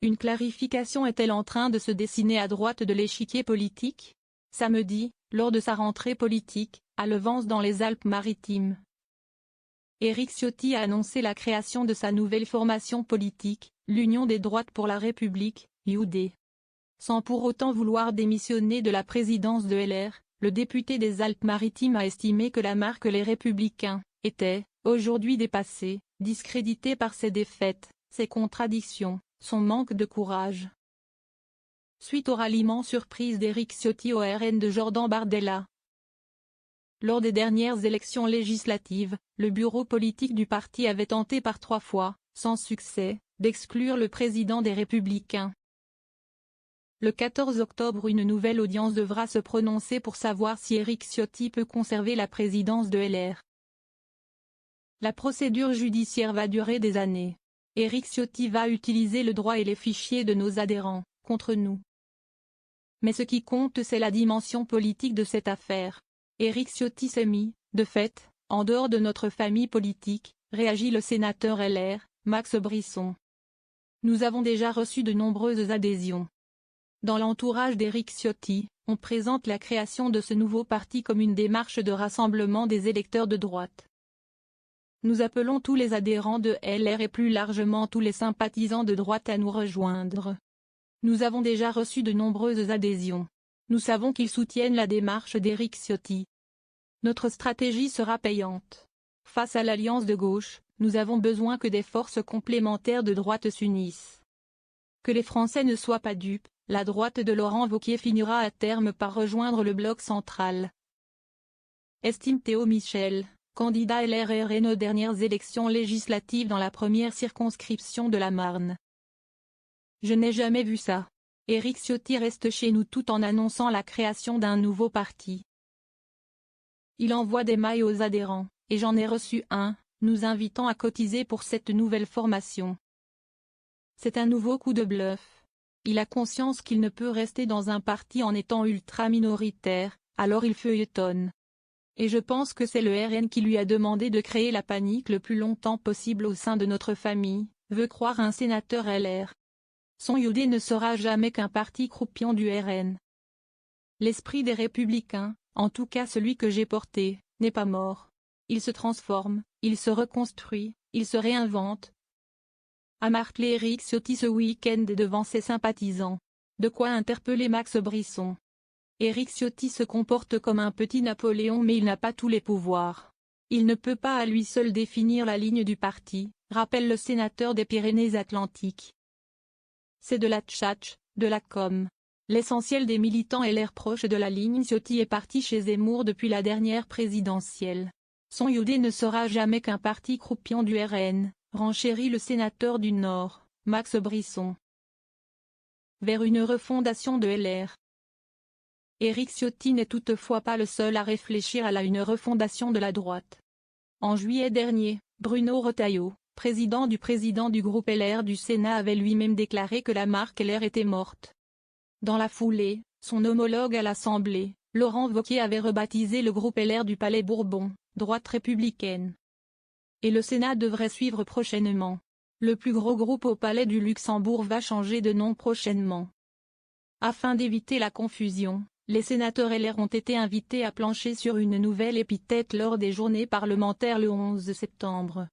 Une clarification est-elle en train de se dessiner à droite de l'échiquier politique? Samedi, lors de sa rentrée politique, à Levens dans les Alpes-Maritimes, Éric Ciotti a annoncé la création de sa nouvelle formation politique, l'Union des droites pour la République, UD. Sans pour autant vouloir démissionner de la présidence de LR, le député des Alpes-Maritimes a estimé que la marque Les Républicains était, aujourd'hui dépassée, discréditée par ses défaites, ses contradictions, son manque de courage. Suite au ralliement surprise d'Éric Ciotti au RN de Jordan Bardella. Lors des dernières élections législatives, le bureau politique du parti avait tenté par 3 fois, sans succès, d'exclure le président des Républicains. Le 14 octobre, une nouvelle audience devra se prononcer pour savoir si Éric Ciotti peut conserver la présidence de LR. La procédure judiciaire va durer des années. Éric Ciotti va utiliser le droit et les fichiers de nos adhérents, contre nous. Mais ce qui compte, c'est la dimension politique de cette affaire. Éric Ciotti s'est mis, de fait, en dehors de notre famille politique, réagit le sénateur LR, Max Brisson. Nous avons déjà reçu de nombreuses adhésions. Dans l'entourage d'Éric Ciotti, on présente la création de ce nouveau parti comme une démarche de rassemblement des électeurs de droite. Nous appelons tous les adhérents de LR et plus largement tous les sympathisants de droite à nous rejoindre. Nous avons déjà reçu de nombreuses adhésions. Nous savons qu'ils soutiennent la démarche d'Éric Ciotti. Notre stratégie sera payante. Face à l'alliance de gauche, nous avons besoin que des forces complémentaires de droite s'unissent. Que les Français ne soient pas dupes, la droite de Laurent Wauquiez finira à terme par rejoindre le bloc central. Estime Théo Michel, candidat LR/RN aux dernières élections législatives dans la première circonscription de la Marne. Je n'ai jamais vu ça. Éric Ciotti reste chez nous tout en annonçant la création d'un nouveau parti. Il envoie des mails aux adhérents, et j'en ai reçu un, nous invitant à cotiser pour cette nouvelle formation. C'est un nouveau coup de bluff. Il a conscience qu'il ne peut rester dans un parti en étant ultra-minoritaire, alors il feuilletonne. Et je pense que c'est le RN qui lui a demandé de créer la panique le plus longtemps possible au sein de notre famille, veut croire un sénateur LR. Son UD ne sera jamais qu'un parti croupion du RN. L'esprit des Républicains, en tout cas celui que j'ai porté, n'est pas mort. Il se transforme, il se reconstruit, il se réinvente. A martelé Éric Ciotti ce week-end devant ses sympathisants. De quoi interpeller Max Brisson. Éric Ciotti se comporte comme un petit Napoléon mais il n'a pas tous les pouvoirs. Il ne peut pas à lui seul définir la ligne du parti, rappelle le sénateur des Pyrénées-Atlantiques. C'est de la tchatch, de la com. L'essentiel des militants LR proches de la ligne Ciotti est parti chez Zemmour depuis la dernière présidentielle. Son UD ne sera jamais qu'un parti croupion du RN, renchérit le sénateur du Nord, Max Brisson. Vers une refondation de LR. Éric Ciotti n'est toutefois pas le seul à réfléchir à une refondation de la droite. En juillet dernier, Bruno Retailleau, président du groupe LR du Sénat, avait lui-même déclaré que la marque LR était morte. Dans la foulée, son homologue à l'Assemblée, Laurent Wauquiez, avait rebaptisé le groupe LR du Palais Bourbon, droite républicaine. Et le Sénat devrait suivre prochainement. Le plus gros groupe au Palais du Luxembourg va changer de nom prochainement. Afin d'éviter la confusion, les sénateurs LR ont été invités à plancher sur une nouvelle épithète lors des journées parlementaires le 11 septembre.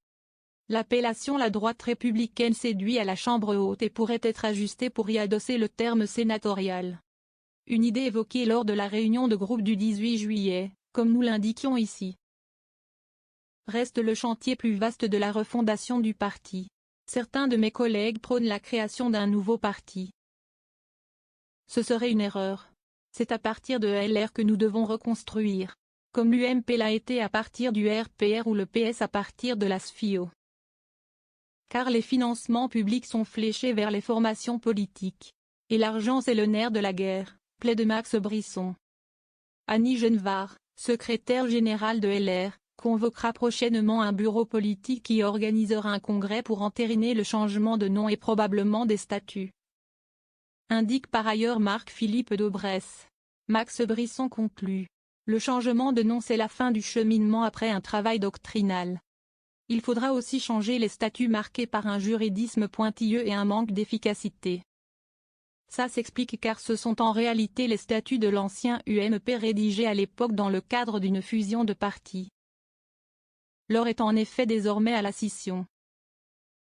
L'appellation la droite républicaine séduit à la Chambre haute et pourrait être ajustée pour y adosser le terme sénatorial. Une idée évoquée lors de la réunion de groupe du 18 juillet, comme nous l'indiquions ici. Reste le chantier plus vaste de la refondation du parti. Certains de mes collègues prônent la création d'un nouveau parti. Ce serait une erreur. C'est à partir de LR que nous devons reconstruire, comme l'UMP l'a été à partir du RPR ou le PS à partir de la SFIO. Car les financements publics sont fléchés vers les formations politiques. Et l'argent c'est le nerf de la guerre, plaide Max Brisson. Annie Genevard, secrétaire générale de LR, convoquera prochainement un bureau politique qui organisera un congrès pour entériner le changement de nom et probablement des statuts. Indique par ailleurs Marc-Philippe Daubresse. Max Brisson conclut. Le changement de nom c'est la fin du cheminement après un travail doctrinal. Il faudra aussi changer les statuts marqués par un juridisme pointilleux et un manque d'efficacité. Ça s'explique car ce sont en réalité les statuts de l'ancien UMP rédigés à l'époque dans le cadre d'une fusion de partis. L'heure est en effet désormais à la scission.